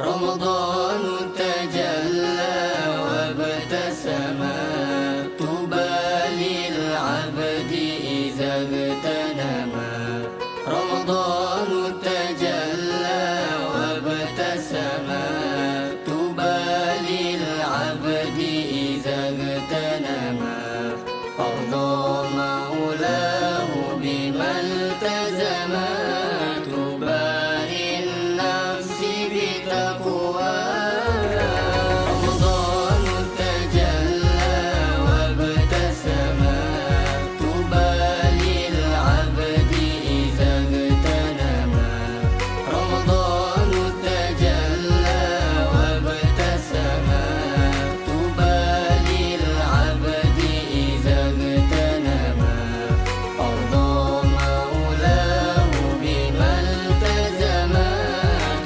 رمضان تجلى وابتسم طوبى للعبد إذا اغتنم رمضان تجلى وابتسم طوبى للعبد إذا اغتنم أرضى مولاه بما التزم طوبى للنفس بتقوى رمضان تجلى وابتسم طوبى للعبد إذا اغتنم رمضان تجلى وابتسم طوبى للعبد إذا اغتنم أرضى مولاه بما التزم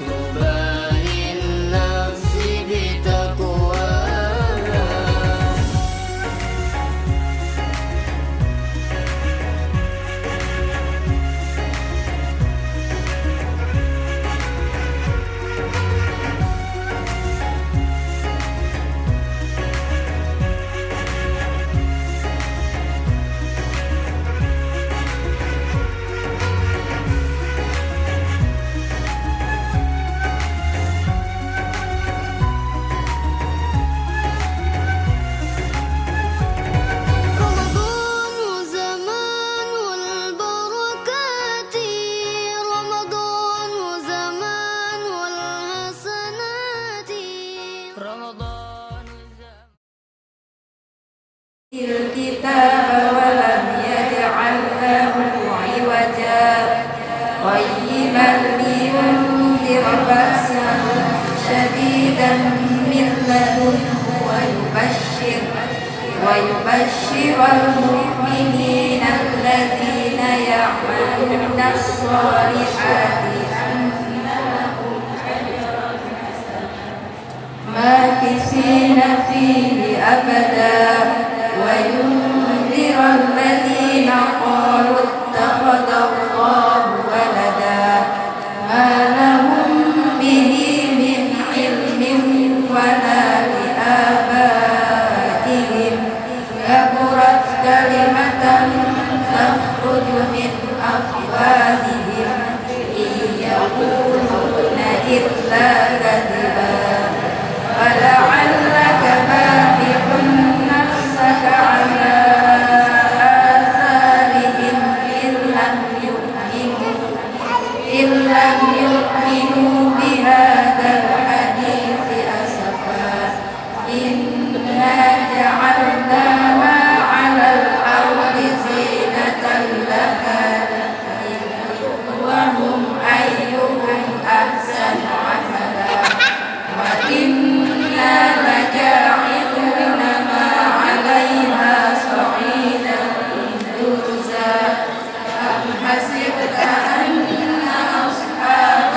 طوبى للنفس بتقوى رمضان زمان البركات رمضان زمان الحسنات رمضان الكتاب ولم يجعل له عوجا قيما لينذر بأسا شديدا من لدنه ويبشر المؤمنين الذين يعملون الصالحات أن لهم أجرا ماكثين فيه أبدا وينذر الذين قالوا اتخذ الله ولدا ما لهم به من علم ولا لآبائهم كبرت كلمة تخرج من أفواههم إن يقولون إلا كذبا فلعلك باخع نفسك على آثارهم إن لم يؤمنوا بهذا الحديث أسفا إنا جعلنا ما على الأرض زينة لها وهم أيهم أحسن عملا وإنا لجاعلون ما عليها صعيدا جرزا أم حسبت أن أصحاب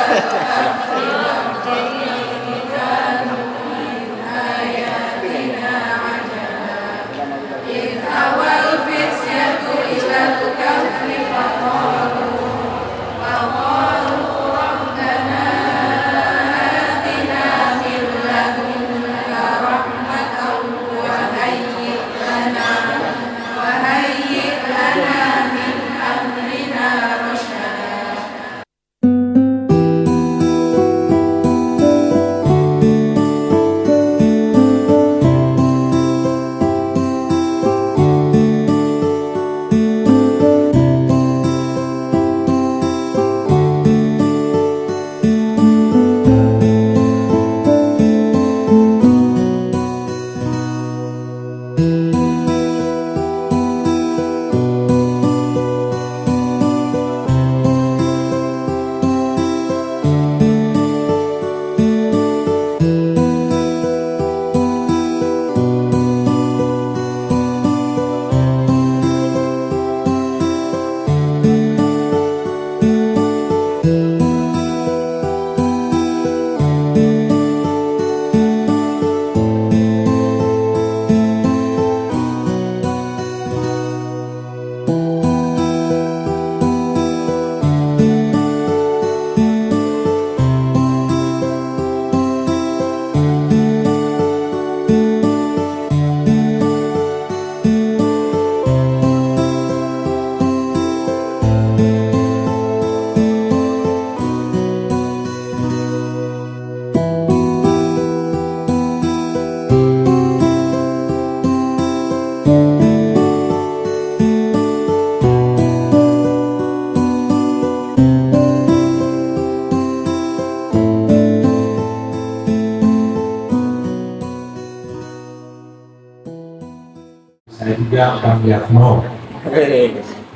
Surya Bambiatmo.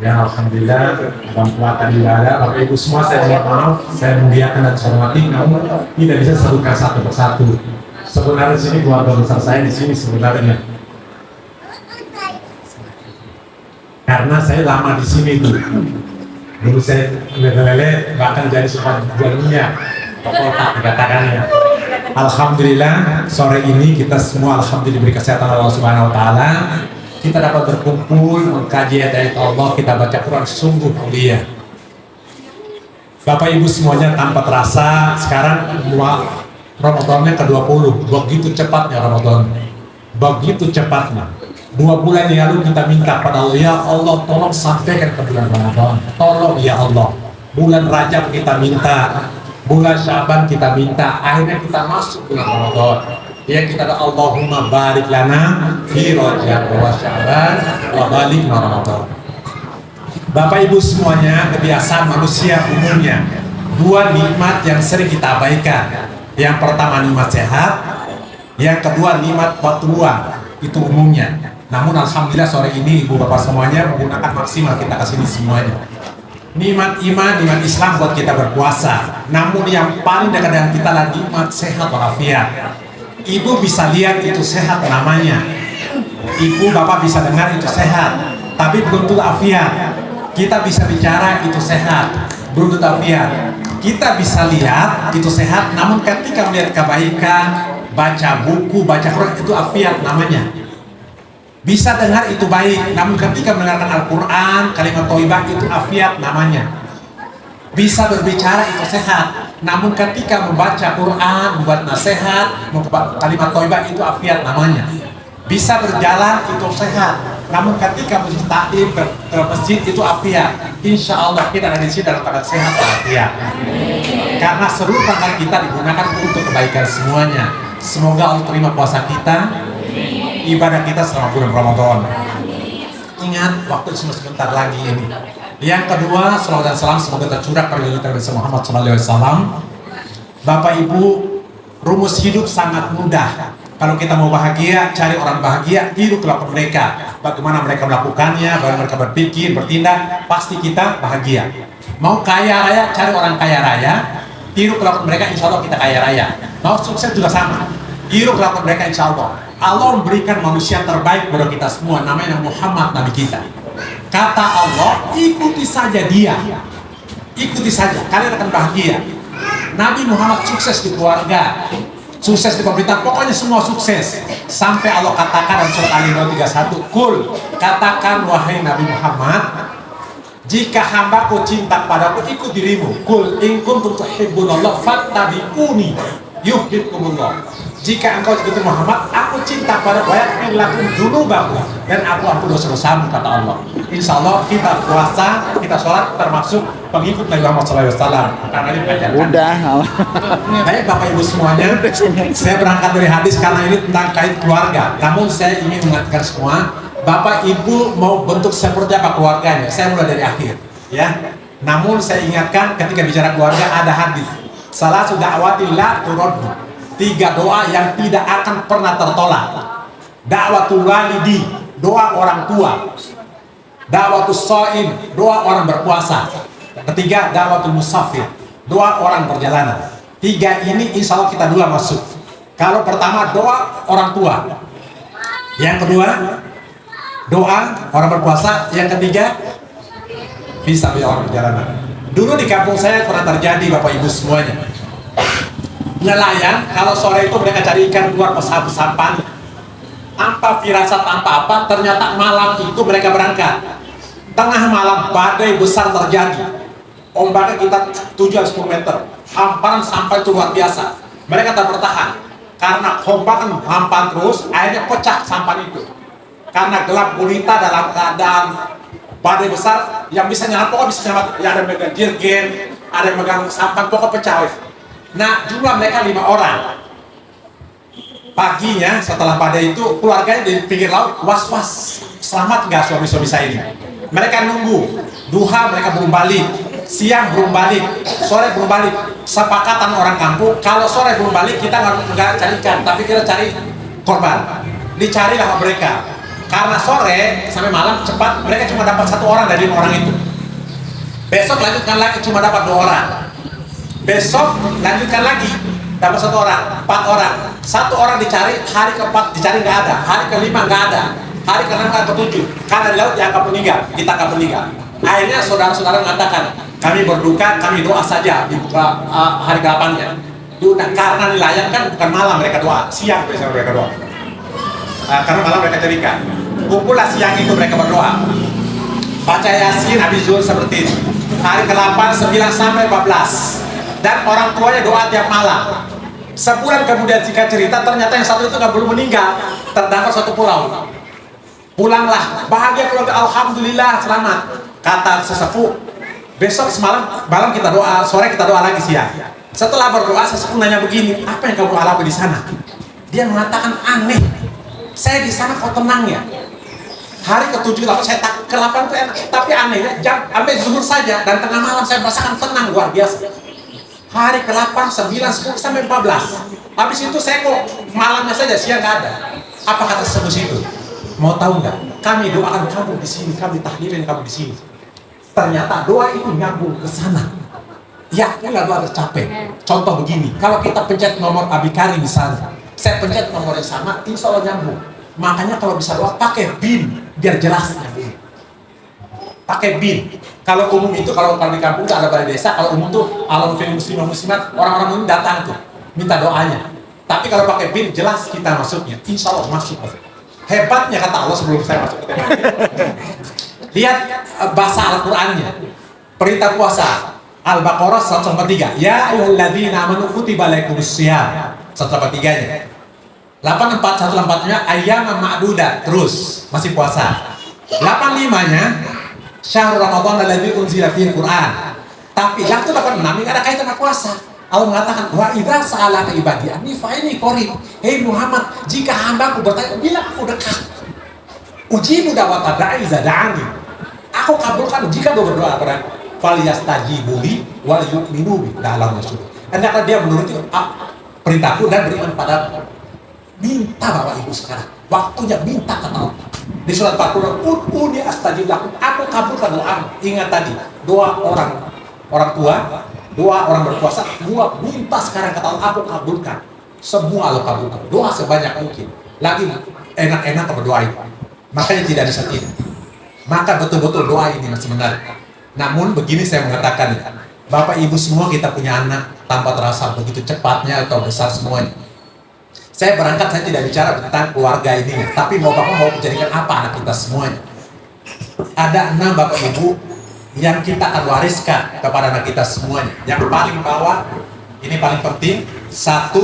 Ya Alhamdulillah, Bapak tadi ada, Bapak Ibu semua saya mohon maaf, saya muliakan dan saya hormati, namun tidak bisa sebutkan satu persatu. Sebenarnya di sini keluarga besar saya di sini sebenarnya. Karena saya lama di sini tuh. Dulu saya lele bahkan jadi sempat jual minyak. Pokoknya dikatakannya. Alhamdulillah sore ini kita semua alhamdulillah diberi kesehatan Allah Subhanahu wa taala. Kita dapat berkumpul mengkaji ayat Allah, kita baca Quran sungguh mulia. Bapak Ibu semuanya tanpa terasa sekarang Ramadannya ke-20. Begitu cepatnya Ramadan. Begitu cepatnya. 2 bulan yang lalu kita minta pada Allah, ya Allah tolong sampaikan ke bulan Ramadan. Tolong ya Allah. Bulan Rajab kita minta, bulan Syaban kita minta, akhirnya kita masuk bulan Ramadan. Ya kita ada Allahumma barik lana fi Rajab wa Syaban wa barik Ramadan. Bapak Ibu semuanya, kebiasaan manusia umumnya 2 nikmat yang sering kita abaikan. Yang pertama nikmat sehat, yang kedua nikmat waktu luang, itu umumnya. Namun alhamdulillah sore ini ibu bapak semuanya menggunakan maksimal kita kesini semuanya. Nikmat iman, nikmat Islam buat kita berpuasa. Namun yang paling dekat dengan kita adalah nikmat sehat walafiat. Ibu bisa lihat itu sehat namanya. Ibu bapak bisa dengar itu sehat, tapi belum tentu afiat. Kita bisa bicara itu sehat, belum tentu afiat. Kita bisa lihat itu sehat, namun ketika melihat kebaikan, baca buku, baca Quran itu afiat namanya. Bisa dengar itu baik, namun ketika mendengarkan Al-Quran, kalimat thayyibah itu afiat namanya. Bisa berbicara itu sehat, namun ketika membaca Quran, membuat nasihat, membuat kalimat thayyibah itu afiat namanya. Bisa berjalan itu sehat, namun ketika mustaqim ke masjid itu afiat. Insya Allah kita ada di sini dalam keadaan sehat dan afiat. Karena seluruh tangan kita digunakan untuk kebaikan semuanya. Semoga Allah terima puasa kita, ibadah kita selama bulan Ramadan. Ingat waktu cuma sebentar lagi ini. Yang kedua, salawat dan salam semoga tercurah kepada Nabi Muhammad SAW. Bapak Ibu, rumus hidup sangat mudah. Kalau kita mau bahagia, cari orang bahagia, tiru kelakuan mereka. Bagaimana mereka melakukannya, bagaimana mereka berpikir, bertindak, pasti kita bahagia. Mau kaya raya, cari orang kaya raya, tiru kelakuan mereka, insya Allah kita kaya raya. Mau sukses juga sama, tiru kelakuan mereka, insya Allah. Allah memberikan manusia terbaik kepada kita semua, namanya Muhammad, Nabi kita. Kata Allah, ikuti saja dia. Ikuti saja, kalian akan bahagia. Nabi Muhammad sukses di keluarga, sukses di pemerintah, pokoknya semua sukses. Sampai Allah katakan dalam surat Al-Imran 31, Kul, katakan wahai Nabi Muhammad, jika hambaku cinta padaku, ikut dirimu. Kul, in kuntum tuhibbunallah fattabi'uni yuhibbukumullah. Jika engkau ikuti Muhammad, aku cinta pada wayaghfir lakum dzunubakum, dan aku ampun dosa-dosamu, kata Allah. Insya Allah kita puasa, kita sholat termasuk pengikut Nabi Muhammad SAW. Karena ini mengajarkan. Udah. Baik Bapak Ibu semuanya, saya berangkat dari hadis karena ini tentang kait keluarga. Namun saya ingin mengatakan semua, Bapak Ibu mau bentuk seperti apa keluarganya? Saya mulai dari akhir, ya. Namun saya ingatkan ketika bicara keluarga ada hadis. Salah sudah awatil la turaddu. 3 doa yang tidak akan pernah tertolak. Da'watul walidi, doa orang tua. Da'watus shaim, doa orang berpuasa. Ketiga, da'watul musafir, doa orang perjalanan. 3 ini insya Allah kita dua masuk. Kalau pertama doa orang tua, yang kedua doa orang berpuasa, yang ketiga bisa orang perjalanan. Dulu di kampung saya pernah terjadi Bapak Ibu semuanya. Nelayan, kalau sore itu mereka cari ikan keluar pesawat-pesawat, tanpa firasat, tanpa apa, ternyata malam itu mereka berangkat. Tengah malam badai besar terjadi, ombaknya kita 7-10 meter, hamparan sampai itu luar biasa. Mereka tak bertahan, karena ombak hampan terus, akhirnya pecah sampan itu. Karena gelap gulita dalam keadaan badai besar, yang bisa nyelamat, pokoknya bisa nyelamat. Ya, ada yang megang jirgen, ada yang megang sampan, pokoknya pecah. Nah, jumlah mereka 5 orang. Paginya setelah badai itu, keluarganya di pinggir laut was-was, selamat nggak suami-suami saya ini. Mereka nunggu, duha mereka belum balik, siang belum balik, sore belum balik. Sepakatan orang kampung, kalau sore belum balik kita nggak cari ikan, tapi kita cari korban. Dicarilah mereka. Karena sore sampai malam cepat, mereka cuma dapat 1 orang dari 5 orang itu. Besok lanjutkan lagi, cuma dapat 2 orang. Besok lanjutkan lagi, dapat 1 orang, 4 orang. 1 orang dicari, hari ke-4 dicari nggak ada, hari ke-5 nggak ada, hari ke-6 nggak ke-7. Karena di laut dianggap meninggal, kita akan meninggal. Akhirnya saudara-saudara mengatakan, kami berduka, kami doa saja di hari ke-8-nya. Karena nelayan kan bukan malam mereka doa, siang biasanya mereka doa. Karena malam mereka cerita. Kumpullah siang itu mereka berdoa. Baca Yasin habis zuhur seperti itu. Hari ke-8, 9 sampai 14. Dan orang tuanya doa tiap malam. Sebulan kemudian singkat cerita, ternyata yang satu itu nggak belum meninggal, terdampar suatu pulau. Pulanglah, bahagia keluarga, alhamdulillah selamat. Kata sesepuh, besok malam kita doa, sore kita doa lagi siang. Setelah berdoa, sesepuh nanya begini, apa yang kamu alami di sana? Dia mengatakan aneh, saya di sana kok tenang ya. Hari ke-7, saya ke-8 itu enak, tapi anehnya jam sampai zuhur saja dan tengah malam saya merasakan tenang luar biasa. Hari ke-8, 9, 10 sampai 14. Habis itu saya kok malamnya saja, siang nggak ada. Apa kata sesepuh itu? Mau tahu nggak? Kami doakan kamu di sini, kami tahlilin kamu di sini. Ternyata doa itu nyambung ke sana. Ya, nggak doa tercapai. Contoh begini, kalau kita pencet nomor Abikari misalnya, saya pencet nomor yang sama, insya Allah nyambung. Makanya kalau bisa doa pakai BIN biar jelas nyambung. Pakai BIN. Kalau umum itu, kalau di kampung itu ada balai desa, kalau umum tuh alam film muslimah muslimat, orang-orang ini datang tuh minta doanya. Tapi kalau pakai BIN jelas kita masuknya, insya Allah masuk. Hebatnya kata Allah sebelum saya masuk ke tema. Lihat bahasa Al-Qur'annya. Perintah puasa Al-Baqarah 143. Ya ayyuhalladzina amanu kutiba alaikumusiyam. 143-nya. 8414-nya ayyaman ma'dudat, terus masih puasa. 85-nya syahrul Ramadan alladzi unzila fihi Qur'an. Tapi yang itu 86 ini ada kaitan dengan puasa. Allah mengatakan, wa idza sa'alaka ibadi anni fa inni qarib. Hei Muhammad, jika hambaku bertanya, bilang aku dekat. Ujibu da'wata da'i idza da'ani. Aku kabulkan jika dia berdoa kepada falyastajibu li wal yu'minu bi dalam maksud. Hendaklah dia menuruti perintahku dan beriman padaku. Minta Bapak Ibu sekarang. Waktunya minta kata Allah. Di surat 40, ud'uni astajib lakum. Aku kabulkan doamu. Ingat tadi, doa orang tua, doa orang berpuasa, gua minta sekarang kata Allah, aku kabulkan. Semua Allah kabulkan. Doa sebanyak mungkin. Lagi enak-enak berdoa itu. Makanya tidak bisa tidak. Maka betul-betul doa ini masih menarik. Namun begini saya mengatakan, Bapak Ibu semua kita punya anak tanpa terasa begitu cepatnya atau besar semuanya. Saya berangkat, saya tidak bicara tentang keluarga ini, tapi mau Bapak mau menjadikan apa anak kita semuanya. Ada 6 Bapak Ibu yang kita akan wariskan kepada anak kita semuanya. Yang paling bawah, ini paling penting, 1,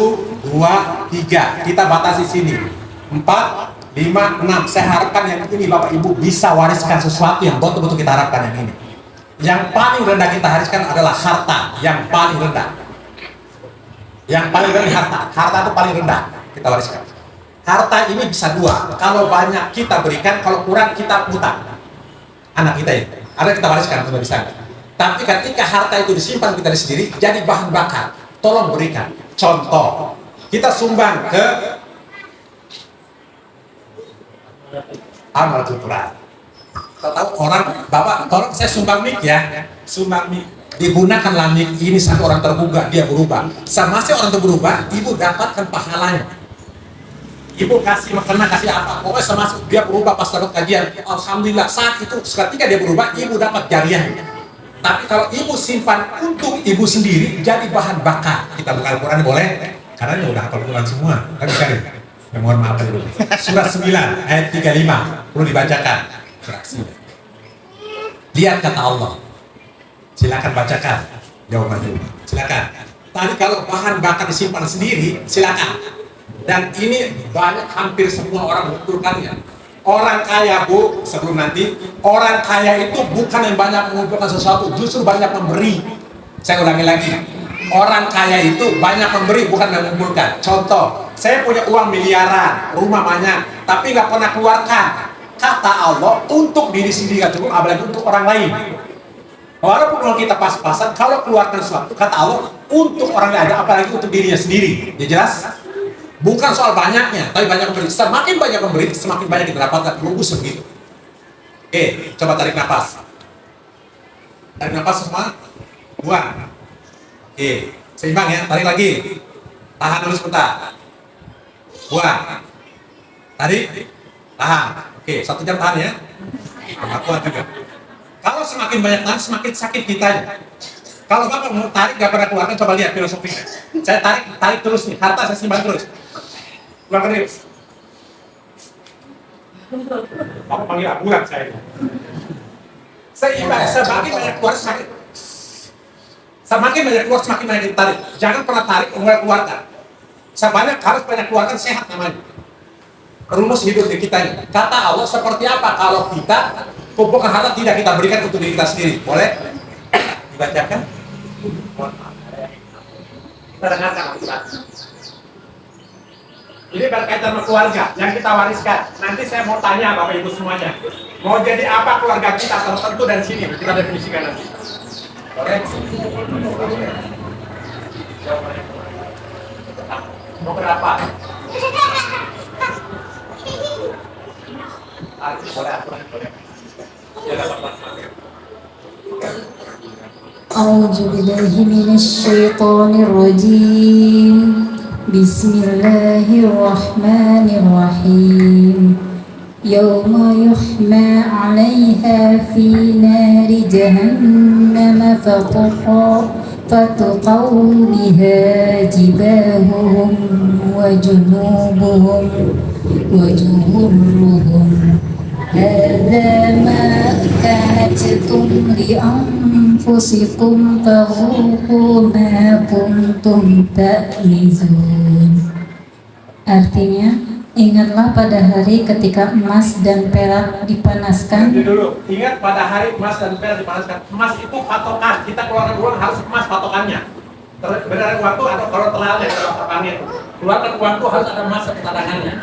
2, 3. Kita batasi sini. 4, 5, 6. Saya harapkan yang ini Bapak Ibu bisa wariskan sesuatu yang betul-betul kita harapkan yang ini. Yang paling rendah kita wariskan adalah harta. Yang paling rendah. Yang paling rendah harta. Harta itu paling rendah kita wariskan. Harta ini bisa 2. Kalau banyak kita berikan, kalau kurang kita utang. Anak kita ini. Ada kita wariskan, sudah bisa. Tapi ketika harta itu disimpan kita sendiri, jadi bahan bakar. Tolong berikan. Contoh, kita sumbang ke amal Quran. Kita tahu orang, Bapak, tolong saya sumbang mic ya. Sumbang mic. Digunakanlah mic ini sampai orang tergugah, dia berubah. Semasa orang itu berubah, ibu dapatkan pahalanya. Ibu kasih makanan, kasih apa, pokoknya semasa dia berubah pas dapat kajian, alhamdulillah saat itu ketika dia berubah, ibu dapat jariahnya. Tapi kalau ibu simpan untuk ibu sendiri, jadi bahan bakar. Kita buka Al-Quran boleh? Karena ini udah hafal Quran semua, kan cari. Ya, mohon maaf dulu. Surat 9 ayat 35 perlu dibacakan. Lihat kata Allah. Silakan bacakan. Jawaban dulu. Silakan. Tadi kalau bahan bakar disimpan sendiri, silakan. Dan ini banyak, hampir semua orang mengumpulkannya. Orang kaya Bu, sebelum nanti, orang kaya itu bukan yang banyak mengumpulkan sesuatu, justru banyak memberi. Saya ulangi lagi, orang kaya itu banyak memberi, bukan mengumpulkan. Contoh, saya punya uang miliaran, rumah banyak, tapi nggak pernah keluarkan. Kata Allah, untuk diri sendiri nggak cukup, apalagi untuk orang lain. Walaupun kalau kita pas-pasan, kalau keluarkan sesuatu, kata Allah, untuk orang lain, apalagi untuk dirinya sendiri. Ya jelas? Bukan soal banyaknya, tapi banyak memberi. Semakin banyak memberi, semakin banyak kita dapatkan. Rumus begitu. Oke, coba tarik nafas. Tarik nafas semua. Buang. Oke, seimbang ya. Tarik lagi. Tahan dulu sebentar. Buang. Tarik. Tahan. Oke, 1 jam tahan ya. Nggak kuat juga. Kalau semakin banyak tahan, semakin sakit kita. Kalau Bapak mau tarik, nggak pernah keluarkan, coba lihat filosofinya. Saya tarik terus nih. Harta saya simpan terus. Keluarkan nih. Bapak panggil ambulan saya. Seimbang, semakin banyak keluar, semakin banyak keluar, semakin banyak ditarik. Jangan pernah tarik, keluarkan. Sebanyak harus banyak keluarkan, sehat namanya. Rumus hidup di kita ini. Kata Allah seperti apa kalau kita kumpulkan harta tidak kita berikan untuk diri kita sendiri? Boleh dibacakan? Kita dengarkan Ustaz. Ini berkaitan sama keluarga yang kita wariskan. Nanti saya mau tanya Bapak Ibu semuanya. Mau jadi apa keluarga kita tertentu dari sini? Kita definisikan nanti. Boleh? Mau berapa? أعوذ بالله من الشيطان الرجيم بسم الله الرحمن الرحيم يوم يحمى عليها في نار جهنم فتقوى بها جباههم وجنوبهم وظهورهم هذا ما كنتم لأنفسكم فذوقوا ما كنتم تكنزون. Artinya, ingatlah pada hari ketika emas dan perak dipanaskan. Nanti dulu, ingat pada hari emas dan perak dipanaskan. Emas itu patokan, kita keluarkan uang harus emas patokannya. Benar uang itu atau kalau telalnya, kalau terpanggil. Keluarkan uang itu harus ada emas cadangannya.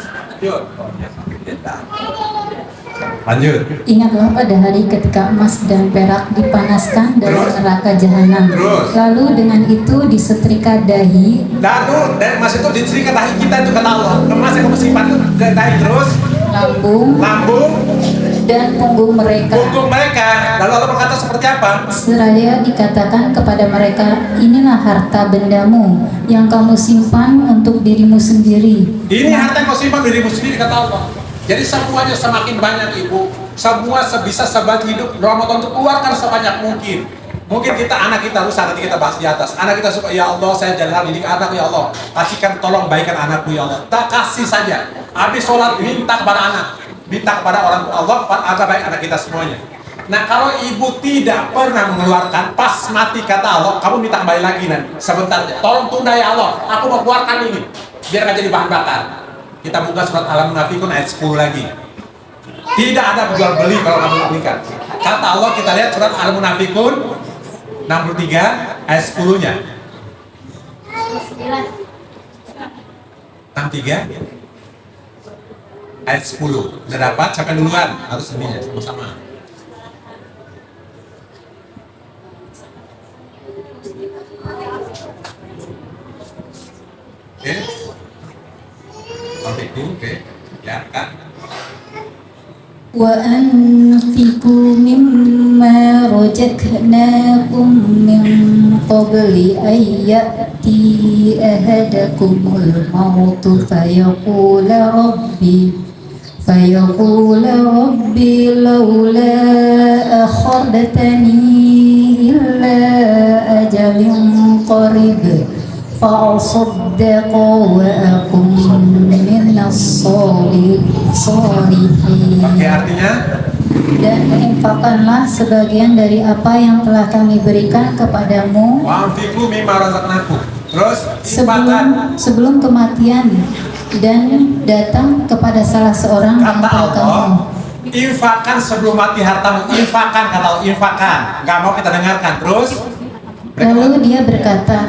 Lanjut. Ingatlah pada hari ketika emas dan perak dipanaskan dalam neraka jahanam. Lalu dengan itu disetrika dahi. Lalu dan emas itu disetrika dahi kita itu kata Allah. Emas yang kamu simpan itu dahi terus. Lambung. Dan punggung mereka. Lalu Allah berkata seperti apa? Seraya dikatakan kepada mereka, inilah harta bendamu yang kamu simpan untuk dirimu sendiri. Ini harta yang kau simpan dirimu sendiri kata Allah. Jadi semuanya semakin banyak ibu, semua sebisa sebat hidup Ramadan itu keluarkan sebanyak mungkin. Mungkin anak kita rusak, nanti kita bahas di atas. Anak kita suka, ya Allah saya jalan didik anak ya Allah. Kasihkan tolong baikan anakku ya Allah. Tak kasih saja. Habis sholat minta kepada anak, minta kepada orang tua Allah agar baik anak kita semuanya. Nah kalau ibu tidak pernah mengeluarkan pas mati kata Allah, kamu minta kembali lagi nanti sebentar. Tolong tunda ya Allah, aku mau keluarkan ini biar nggak jadi bahan bakar. Kita buka surat Al-Munafikun ayat 10 lagi. Tidak ada jual beli kalau kamu belikan. Kata Allah kita lihat surat Al-Munafikun 63 ayat 10-nya. 63 ayat 10. Udah dapat? Siapa duluan? Harus ininya sama-sama. Oke. Oke, ya kan? وأنفقوا مما رزقناكم من قبل أن يأتي أحدكم الموت فيقول ربي لولا أخرتني إلى أجل قريب فأصدق وأكن من الصالحين. Oke, artinya dan infakkanlah sebagian dari apa yang telah kami berikan kepadamu wa'anfiqu mimma razaqnakum. Terus infakkan sebelum kematian dan datang kepada salah seorang di kata antara kamu. Allah. Infakkan sebelum mati hartamu. Infakkan kata Allah, infakkan. Gak mau kita dengarkan. Terus Lalu dia berkata,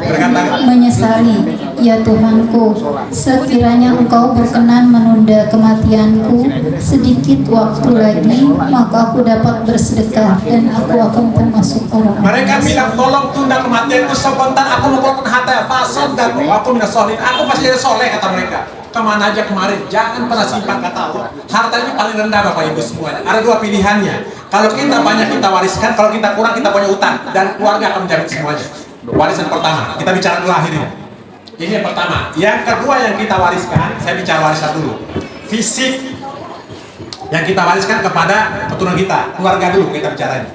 menyesali ya Tuhanku, sekiranya Engkau berkenan menunda kematianku sedikit waktu lagi, maka aku dapat bersedekah dan aku akan termasuk orang Mereka bilang, tolong tunda kematianku sebentar, aku mengumpulkan harta fasad dan aku minas solihin. Aku pasti jadi soleh, kata mereka. Kemana aja kemarin, jangan pernah simpan, kata Allah. Harta ini paling rendah Bapak Ibu semuanya. Ada dua pilihannya. Kalau kita banyak kita wariskan, kalau kita kurang kita punya utang, dan keluarga akan menjamin semuanya. Warisan pertama, kita bicara dulu akhirnya. Ini yang pertama. Yang kedua yang kita wariskan, saya bicara warisan dulu. Fisik yang kita wariskan kepada keturunan kita, keluarga dulu kita bicaranya.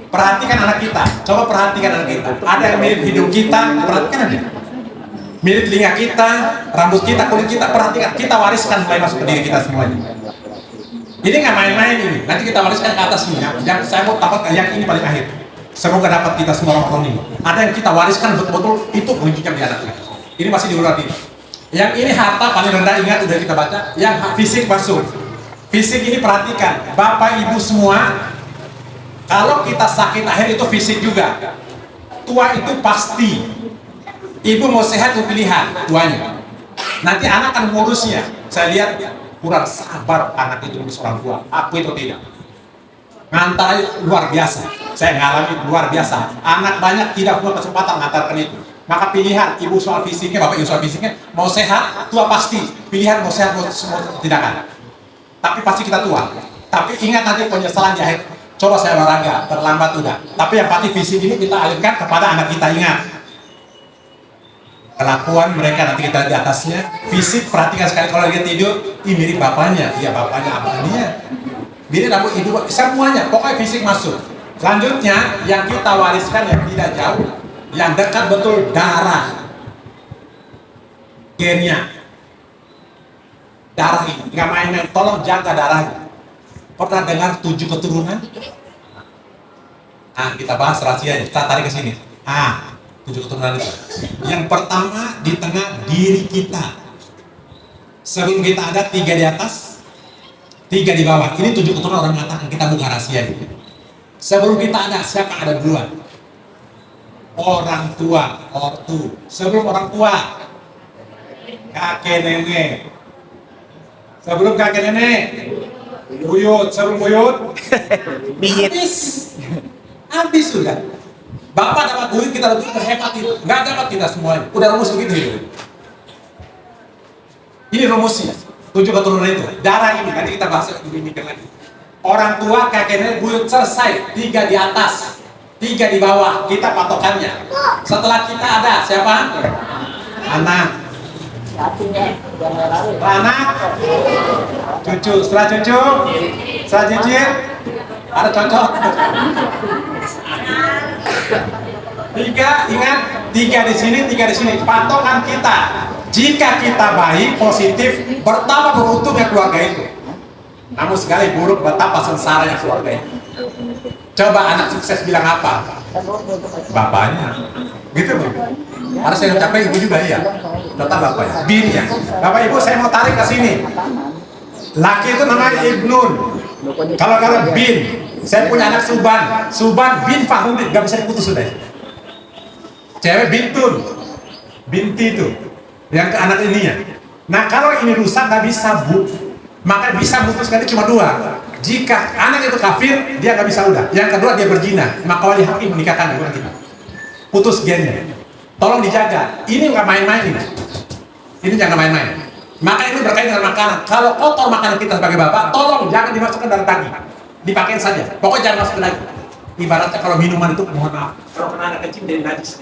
Perhatikan anak kita, coba perhatikan anak kita. Ada yang mirip hidung kita, perhatikan aja. Mirip telinga kita, rambut kita, kulit kita, perhatikan. Kita wariskan mulai masuk ke diri kita semuanya. Ini nggak main-main ini. Nanti kita wariskan ke atasnya. Yang saya mau tampilkan yang ini paling akhir. Semoga dapat kita semua orang ini. Ada yang kita wariskan betul-betul itu menunjukkan di anak kita. Ini masih di urat ini. Yang ini harta paling rendah, ingat udah kita baca. Yang fisik masuk. Fisik ini perhatikan, Bapak Ibu semua. Kalau kita sakit akhir itu fisik juga. Tua itu pasti. Ibu mau sehat itu pilihan tuanya. Nanti anak akan mengurusnya. Saya lihat kurang sabar anak itu ngurus orang tua. Aku itu tidak. Ngantar luar biasa. Saya ngalami luar biasa. Anak banyak tidak punya kesempatan ngantarkan itu. Maka pilihan ibu soal fisiknya, bapak ibu soal fisiknya, mau sehat, tua pasti. Pilihan mau sehat, mau tidak kan. Tapi pasti kita tua. Tapi ingat nanti penyesalan di akhir. Coba saya olahraga, terlambat udah. Tapi yang pasti fisik ini kita alirkan kepada anak kita, ingat. Kelakuan mereka nanti kita di atasnya. Fisik perhatikan sekali kalau dia tidur, ini mirip bapaknya. Iya bapaknya apa dia? Mirip rambut ibu, semuanya. Pokoknya fisik masuk. Selanjutnya yang kita wariskan yang tidak jauh, yang dekat betul darah, gennya, darah ini nggak main-main. Tolong jaga darahnya. Pernah dengar 7 keturunan? Kita bahas rahasianya. Kita tarik ke sini. 7 keturunan itu. Yang pertama di tengah diri kita. Sebelum kita ada 3 di atas, 3 di bawah. Ini 7 keturunan orang mengatakan, kita buka rahasia ini. Sebelum kita ada, siapa ada duluan? Orang tua, ortu. Sebelum orang tua, kakek nenek. Sebelum kakek nenek, buyut. Sebelum buyut, habis sudah. Bapak dapat duit, kita lebih terhebat itu. Nggak dapat kita semuanya. Udah rumus begitu gitu. Ini rumusnya. 7 keturunan itu. Darah ini, nanti kita bahas lebih lagi. Orang tua, kakek nenek, buyut, selesai. 3 di atas, 3 di bawah. Kita patokannya. Setelah kita ada, siapa? Anak. Anak. Cucu. Setelah cucu, setelah cicit, ada cocok. 3, ingat, 3 di sini, 3 di sini. Patokan kita. Jika kita baik, positif, betapa beruntungnya keluarga itu. Namun sekali buruk, betapa sengsaranya keluarga itu. Coba anak sukses bilang apa? Bapaknya. Gitu Bu. Harus saya ucapkan ibu juga ya. Tetap bapaknya. Binnya. Bapak Ibu saya mau tarik ke sini. Laki itu namanya Ibnun. Kalau bin, saya punya anak Suban bin Fahruddin, gak bisa diputus sudah. Cewek Bintun, binti itu, yang ke anak ininya. Nah kalau ini rusak gak bisa Bu, maka bisa putuskan cuma 2. Jika anak itu kafir, dia gak bisa udah. Yang kedua dia berzina, maka wali hakim menikahkan dengan kita. Putus gennya. Tolong dijaga. Ini nggak main-main ini. Ini jangan main-main. Maka ini berkaitan dengan makanan. Kalau kotor makanan kita sebagai bapak, tolong jangan dimasukkan dalam tangki. Dipakai saja. Pokoknya jangan masukkan lagi. Ibaratnya kalau minuman itu, mohon maaf, kalau kena anak kecil dari najis.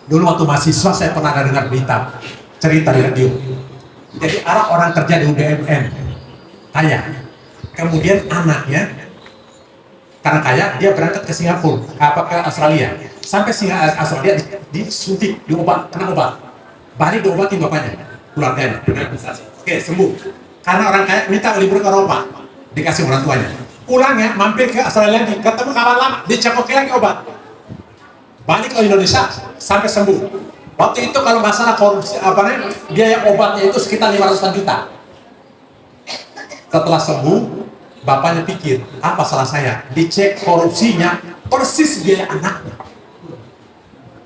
Dulu waktu mahasiswa saya pernah dengar berita cerita di radio. Jadi ada orang kerja di UBMN, kaya. Kemudian anaknya karena kaya, dia berangkat ke Singapura, ke Australia. Sampai Australia disuntik, diobat, kena obat. Balik diobatin bapaknya, keluarganya, dengan investasi. Oke, sembuh. Karena orang kaya minta libur ke Eropa, dikasih orang tuanya. Pulangnya, mampir ke Australia, ketemu kawan lama, dicekokin lagi obat. Balik ke Indonesia, sampai sembuh. Waktu itu kalau masalah korupsi, biaya obatnya itu sekitar 500 juta. Setelah sembuh, bapaknya pikir, apa salah saya? Dicek korupsinya, persis biaya anaknya.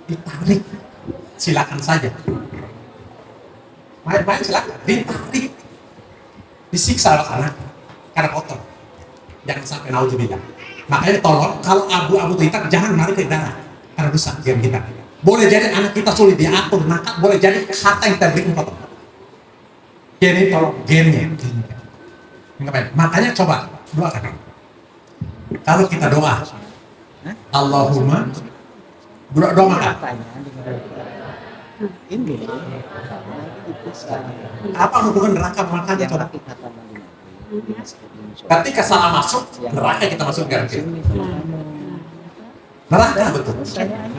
Ditarik. silakan saja. Main-main silakan, ditarik, disiksa anak karena kotor. Jangan sampai naudzubillah. Makanya tolong kalau abu-abu hitam jangan lari ke darah karena rusak gen kita. Boleh jadi anak kita sulit diatur, maka boleh jadi harta yang kita berikan kotor. Gen ini tolong gennya. Makanya coba doakan. Kalau kita doa, Allahumma doa makan. Ini Apa hubungan neraka makannya coba? Ketika salah masuk, neraka kita masuk garansi. Neraka betul.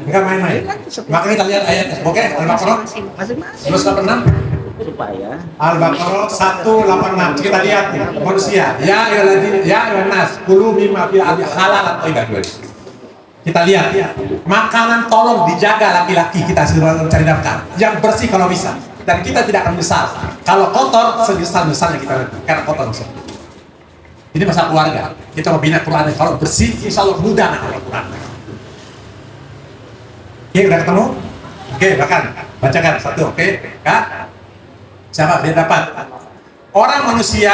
Enggak main-main. Maka kita lihat ayatnya. Oke, Al-Baqarah masing-masing 186. supaya Al-Baqarah 186. Kita lihat manusia. Ya ayyuhan nas, kulu mimma fil ardi halalan thayyiban. Kita lihat makanan tolong dijaga laki-laki kita sebelum cari nafkah yang bersih kalau bisa, dan kita tidak akan menyesal. Kalau kotor, senyesal-nyesalnya kita karena kotor musuh. Ini masalah keluarga. Kita mau bina Quran, kalau bersih insya Allah mudah nak Quran. Oke, udah ketemu? Oke, bahkan bacakan satu. Oke, Kak. Siapa dia dapat? Orang manusia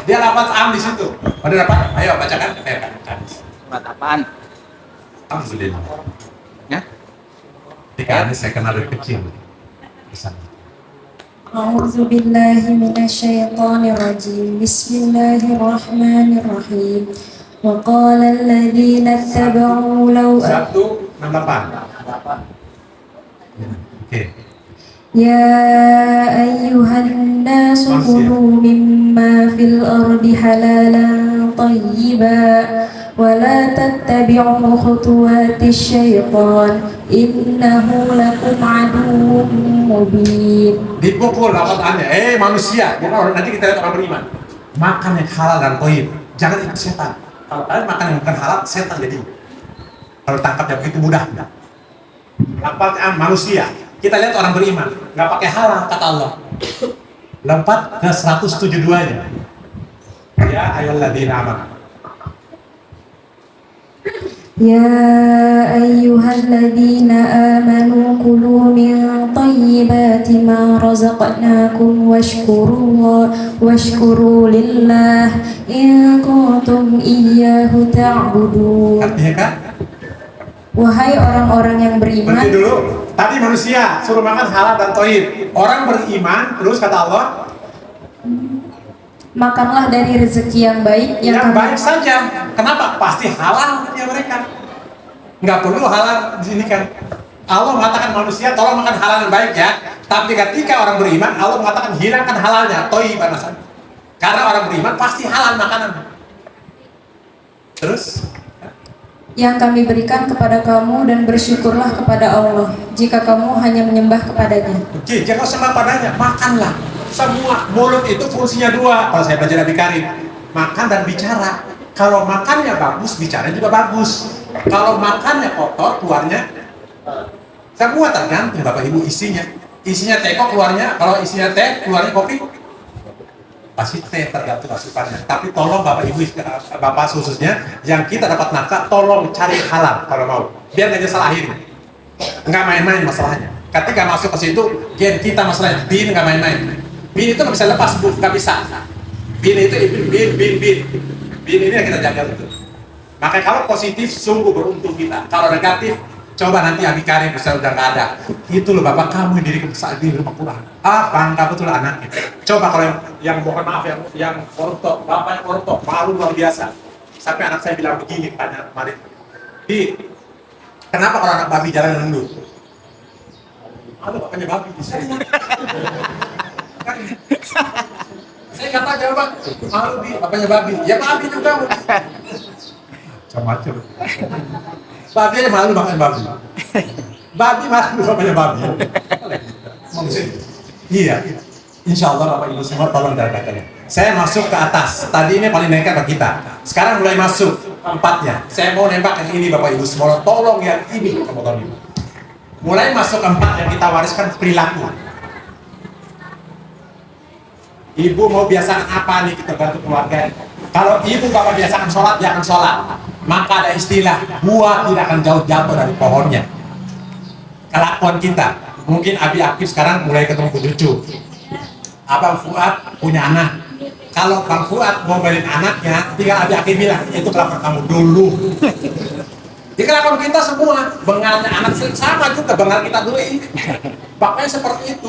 dia dapat am di situ. Ada dapat? Ayo bacakan. Ayo bacakan. surat apaan? Alhamdulillah. Ya? Ketika ini saya kenal dari kecil. Bisa. أعوذ بالله من الشيطان الرجيم بسم الله الرحمن الرحيم وقال الذين اتبعوا لو 168. Oke. يا أيها الناس كلوا مما في الأرض حلالا طيبا ولا تتبعوا خطوات الشيطان إنه لكم عدو مبين. Dipukul lawatannya, manusia, bukan orang, nanti kita lihat orang beriman. Makan yang halal dan thayyib, jangan ikut setan. Kalau kalian makan yang bukan halal, setan jadi. Kalau tangkap yang begitu mudah. Lafaz manusia, kita lihat orang beriman, nggak pakai halal kata Allah. Lompat ke 172-nya. Ya ayyuhalladzina amanu. يا أيها الذين آمنوا كلوا من طيبات ما رزقناكم واشكروا لله إن كنتم إياه تعبدون. Artinya kan? Wahai orang-orang yang beriman. Berhenti dulu. Tadi manusia suruh makan halal dan thayyib. Orang beriman, terus kata Allah, makanlah dari rezeki yang baik yang baik saja. Kenapa? Pasti halal ya mereka. Nggak perlu halal di sini kan. Allah mengatakan manusia tolong makan halal yang baik ya. Tapi ketika orang beriman, Allah mengatakan hilangkan halalnya, thayyiban saja. Karena orang beriman pasti halal makanan. Terus yang kami berikan kepada kamu dan bersyukurlah kepada Allah jika kamu hanya menyembah kepadanya. Oke, jangan sembah padanya, makanlah. Semua mulut itu fungsinya dua. Kalau saya belajar Nabi Karim, makan dan bicara. Kalau makannya bagus, bicara juga bagus. Kalau makannya kotor, keluarnya semua tergantung Bapak Ibu isinya. Isinya teh kok keluarnya, kalau isinya teh keluarnya kopi, pasti teh tergantung asupannya. Tapi tolong Bapak Ibu, Bapak khususnya, yang kita dapat nafkah, tolong cari halal kalau mau. Biar nggak nyesal akhirnya. Nggak main-main masalahnya. Ketika masuk ke situ, gen kita masalahnya, bin nggak main-main. Bin itu nggak bisa lepas, Bu, nggak bisa. Bin itu bin ini yang kita jaga betul. Makanya kalau positif, sungguh beruntung kita. Kalau negatif, coba nanti Abi Karim bisa udah nggak ada. Itu loh Bapak kamu yang diri saat di rumah Quran. Bangga betul anaknya. Coba kalau yang mohon maaf yang koruptor, Bapak yang koruptor, malu luar biasa. Sampai anak saya bilang begini tanya kemarin, Bi, kenapa kalau anak babi jalan nunduk? Ada bapaknya babi di sini. Saya kata jawaban, malu Bi, bapaknya babi. Ya babi juga. Macam-macam. Babi aja malu bapaknya babi. Babi malu bapaknya babi. Iya. Insya Allah Bapak Ibu semua tolong dapatkannya. Saya masuk ke atas. Tadi ini paling nekat bagi kita. Sekarang mulai masuk keempatnya. Saya mau nembak yang ini Bapak Ibu semua. Tolong yang ini motor ini. Mulai masuk keempat yang kita wariskan perilaku. Ibu mau biasakan apa nih kita bantu keluarga. Kalau ibu bapak biasakan sholat, dia akan sholat. Maka ada istilah buah tidak akan jauh-jauh dari pohonnya. Kelakuan kita Mungkin Abi Akif sekarang mulai ketemu cucu. Abang Fuad punya anak. Kalau Bang Fuad mau beliin anaknya, tinggal Abi Akif bilang, itu kelakon kamu dulu. Di kelakon kita semua, bengalnya anak sama juga, bengal kita dulu ini. Bapaknya seperti itu.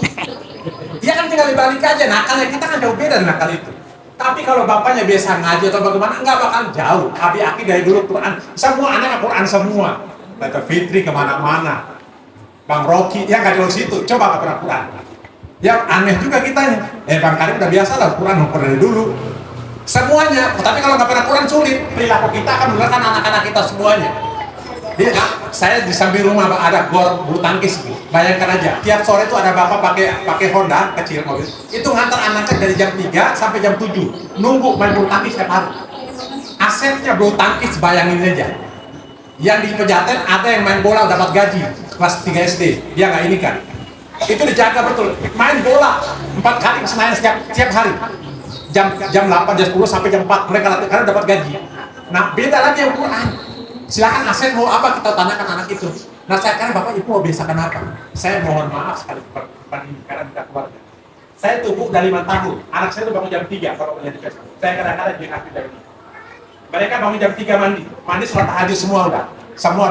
Dia kan tinggal dibalik aja, nakalnya kita kan jauh beda nakal itu. Tapi kalau bapaknya biasa ngaji atau bagaimana, nggak bakal jauh. Abi Akif dari dulu Quran, semua anak Quran semua. Baca Fitri kemana-mana. Bang Rocky, ya nggak jauh situ, coba nggak pernah Quran. Ya aneh juga kitanya. Bang Karim udah biasa lah Quran dari dulu. Semuanya, tapi kalau nggak pernah Quran sulit. Perilaku kita akan menularkan anak-anak kita semuanya. Jadi saya di samping rumah ada gor bulu tangkis. Bayangkan aja, tiap sore itu ada bapak pakai Honda kecil mobil. Itu ngantar anaknya dari jam 3 sampai jam 7. Nunggu main bulu tangkis setiap hari. Asetnya bulu tangkis, bayangin aja. Yang di Pejaten ada yang main bola dapat gaji kelas 3 SD, dia nggak ini kan. Itu dijaga betul, main bola 4 kali ke Senayan setiap hari, jam 8, jam 10 sampai jam 4 mereka latih karena dapat gaji. Nah beda lagi yang Quran. Silakan aset mau apa kita tanyakan anak itu. Nah saya kan bapak ibu mau biasakan apa? Saya mohon maaf sekali karena kita keluarga. Saya tubuh dari 5 tahun, anak saya itu bangun jam 3 kalau punya tugas. Saya kadang-kadang jadi aktif dari ini. Mereka bangun jam 3 mandi sholat tahajud semua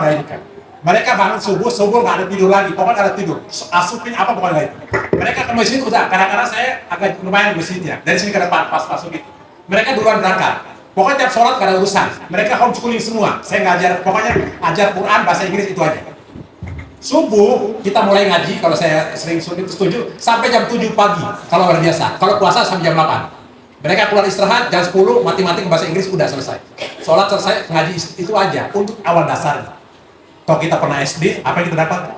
ada ini kan. Mereka bangun subuh nggak ada tidur lagi, pokoknya nggak ada tidur. Asupin apa pokoknya lagi. Mereka ke masjid udah, kadang-kadang saya agak lumayan masjidnya, dari sini ke depan pas masuk gitu. Mereka duluan berangkat. Pokoknya tiap sholat nggak ada urusan. Mereka homeschooling semua. Saya nggak ajar, pokoknya ajar Quran bahasa Inggris itu aja. Subuh kita mulai ngaji, kalau saya sering setuju sampai jam 7 pagi kalau luar biasa. Kalau puasa sampai jam 8. Mereka keluar istirahat, jam 10, matematik bahasa Inggris udah selesai. Sholat selesai, ngaji itu aja, untuk awal dasar. Kalau kita pernah SD, apa yang kita dapat?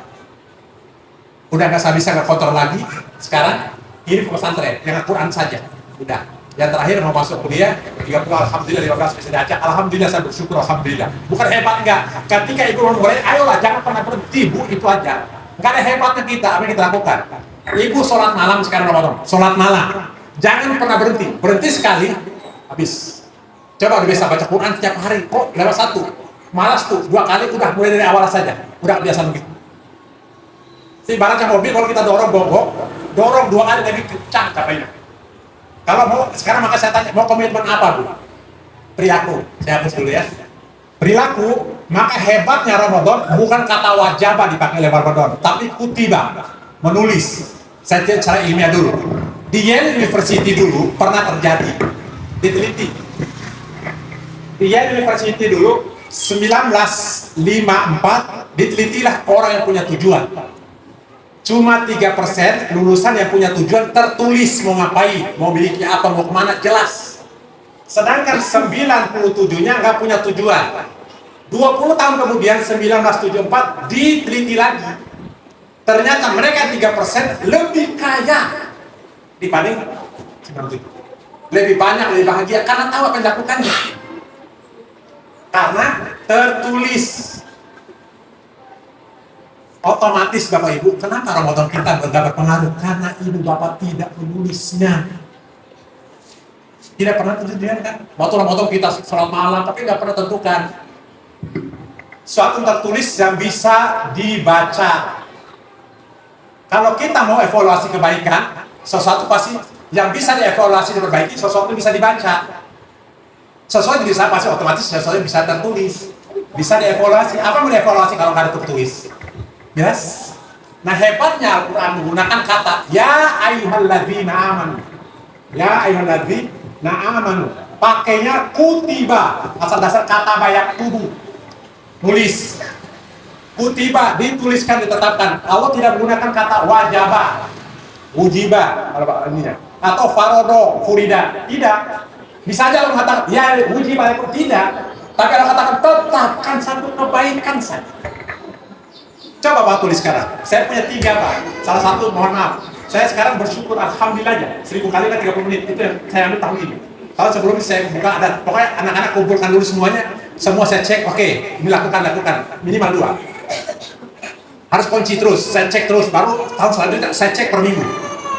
Udah nggak bisa nggak kotor lagi, sekarang ini pesantren, yang Quran saja. Udah. Yang terakhir mau masuk kuliah, 30 alhamdulillah, 15 bisa diajak. Alhamdulillah saya bersyukur, alhamdulillah. Bukan hebat enggak. Ketika ibu mulai, ayolah jangan pernah berhenti, bu, itu aja. Nggak ada hebatnya kita, apa yang kita lakukan? Ibu sholat malam sekarang Ramadan, sholat malam. Jangan pernah berhenti sekali, habis. Coba udah bisa baca Quran setiap hari, kok lewat 1, malas tuh, 2 kali udah mulai dari awal saja, udah kebiasaan begitu. Si ibaratnya mobil kalau kita dorong 2 kali lebih kencang capainya. Kalau mau sekarang maka saya tanya, mau komitmen apa bu? Perilaku, saya hapus dulu ya. Perilaku, maka hebatnya Ramadan bukan kata wajibah dipakai oleh Ramadan, tapi kutiba, menulis. Saya cek cara ilmiah dulu. Di Yale University dulu pernah terjadi, diteliti. Di Yale University dulu 1954 ditelitilah orang yang punya tujuan. Cuma 3% lulusan yang punya tujuan tertulis mau ngapain, mau miliki apa, mau kemana jelas. Sedangkan 97-nya nggak punya tujuan. 20 tahun kemudian 1974 diteliti lagi. Ternyata mereka 3% lebih kaya dibanding 97. Lebih banyak, lebih bahagia karena tahu apa yang dilakukannya. Karena tertulis. Otomatis Bapak Ibu, kenapa Ramadan kita nggak berpengaruh? Karena ibu bapak tidak menulisnya. Tidak pernah terjadi kan? Waktu Ramadan kita sholat malam, tapi nggak pernah tentukan. Suatu tertulis yang bisa dibaca. Kalau kita mau evaluasi kebaikan, sesuatu pasti yang bisa dievaluasi dan diperbaiki, sesuatu bisa dibaca. Sesuatu bisa pasti otomatis, sesuatu bisa tertulis, bisa dievaluasi. Apa mau dievaluasi kalau nggak ada tertulis? Yes. Nah hebatnya Al-Quran menggunakan kata ya ayyuhalladzina amanu. Ya ayyuhalladzina amanu. Pakainya kutiba. Asal dasar kata bayak tubuh. Nulis. Kutiba dituliskan, ditetapkan. Allah tidak menggunakan kata wajaba, wujiba atau farodo, furida. Tidak. Bisa aja Allah mengatakan ya wujiba itu tidak. Tapi Allah katakan tetapkan satu kebaikan saja. Coba Pak tulis sekarang. Saya punya 3 Pak. Salah satu mohon maaf. Saya sekarang bersyukur alhamdulillah aja. 1000 kali kan 30 menit. Itu yang saya ambil tahun ini. Kalau sebelumnya saya buka ada. Pokoknya anak-anak kumpulkan dulu semuanya. Semua saya cek. Oke, ini lakukan. Minimal 2. Harus kunci terus. Saya cek terus. Baru tahun selanjutnya saya cek per minggu.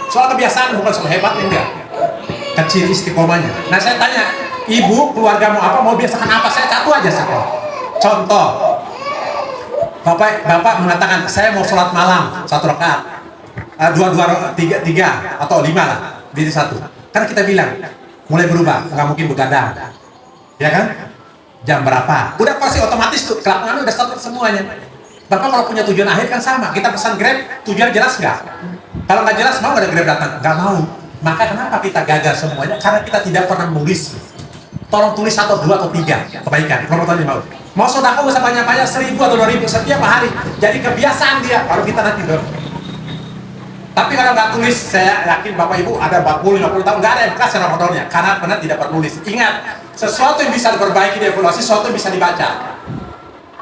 Soal kebiasaan bukan soal hebat enggak. Kecil istiqomahnya. Nah saya tanya, ibu keluarga mau apa? Mau biasakan apa? Saya satu aja sekarang. Contoh. Bapak mengatakan saya mau sholat malam 1 rakaat. tiga atau 5 lah, jadi 1. Karena kita bilang mulai berubah, nggak mungkin begadang, ya kan? Jam berapa? Udah pasti otomatis tuh kelakuan udah start semuanya. Bapak kalau punya tujuan akhir kan sama, kita pesan Grab, tujuan jelas nggak? Kalau nggak jelas mau nggak ada Grab datang? Nggak mau. Maka kenapa kita gagal semuanya? Karena kita tidak pernah menulis. Tolong tulis 1, 2, atau 3 kebaikan. Kalau mau sedekah usah banyak-banyak, 1.000 atau 2.000 setiap hari. Jadi kebiasaan dia. Kalau kita nanti tapi kalau nggak tulis, saya yakin Bapak Ibu ada 40-50 tahun nggak ada yang bekas Ramadannya, karena benar tidak menulis. Ingat, sesuatu yang bisa diperbaiki, dievaluasi, sesuatu yang bisa dibaca.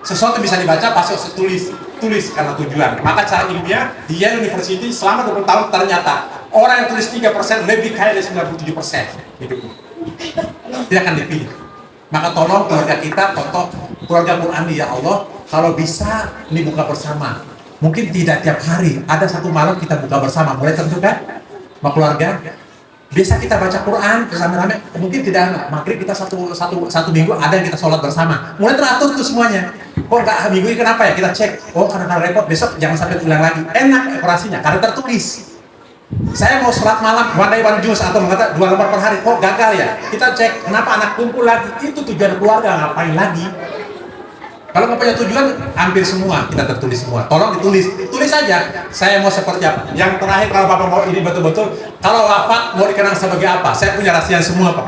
Sesuatu yang bisa dibaca pasti harus tulis karena tujuan. Maka cara ilmiah di Yale University selama 20 tahun ternyata orang yang tulis 3% lebih kaya dari 97% hidupnya. Dia akan dipilih. Maka tolong keluarga kita, contoh keluarga Qurani, ya Allah, kalau bisa ini buka bersama. Mungkin tidak tiap hari, ada satu malam kita buka bersama, boleh tentukan sama keluarga. Biasa kita baca Quran rame-rame, mungkin tidak maghrib kita satu minggu ada yang kita sholat bersama. Mulai teratur tuh semuanya. Kok nggak minggu ini kenapa ya? Kita cek. Oh karena repot, besok jangan sampai ulang lagi. Enak operasinya karena tertulis. Saya mau sholat malam one day one juice atau mengatakan 2 lembar per hari, kok gagal ya? Kita cek kenapa anak kumpul lagi. Itu tujuan keluarga, ngapain lagi? Kalau mau punya tujuan, hampir semua kita tertulis semua. Tolong tulis saja. Saya mau seperti apa? Yang terakhir kalau Bapak mau ini betul-betul, kalau wafat mau dikenang sebagai apa? Saya punya rahasia semua, Pak.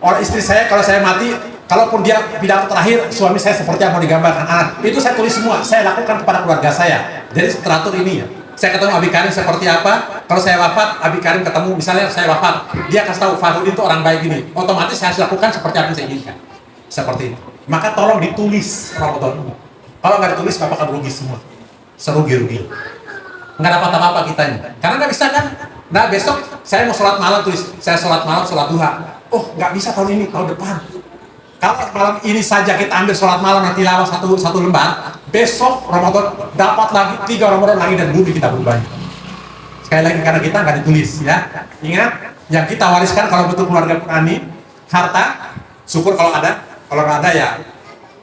Orang istri saya kalau saya mati, kalaupun dia pidato terakhir, suami saya seperti apa mau digambarkan anak, itu saya tulis semua. Saya lakukan kepada keluarga saya. Jadi teratur ini ya. Saya ketemu Abi Karim seperti apa? Kalau saya wafat, Abi Karim ketemu, misalnya saya wafat, dia kasih tahu Farudin itu orang baik ini. Otomatis saya harus lakukan seperti apa yang saya inginkan. Seperti itu. Maka tolong ditulis Ramadan ini. Kalau nggak ditulis, Bapak akan rugi semua. Serugi-rugi. Nggak dapat apa-apa kitanya. Karena nggak bisa kan? Nah besok saya mau sholat malam, tulis. Saya sholat malam, sholat duha. Oh nggak bisa tahun ini, tahun depan. Kalau malam ini saja kita ambil sholat malam, nanti lama satu lembar. Besok Ramadan dapat lagi 3 Ramadan lagi dan bumi kita berubah. Sekali lagi karena kita nggak ditulis ya. Ingat, yang kita wariskan kalau betul keluarga Qurani, harta, syukur kalau ada. Kalau nggak ada ya,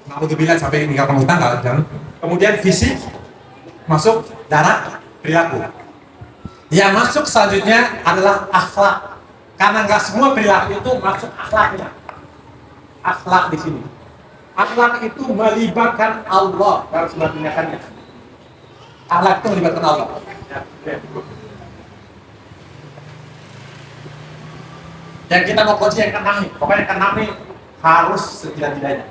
na'udzubillah sampai meninggalkan hutang nggak jangan. Kemudian fisik masuk, darah, perilaku. Yang masuk selanjutnya adalah akhlak. Karena nggak semua perilaku itu masuk akhlaknya. Akhlak di sini. Akhlak itu melibatkan Allah dalam sebuah tindakannya. Akhlak itu melibatkan Allah. Yang kita mau kunci yang keenam nih, pokoknya keenam nih harus setidak-tidaknya.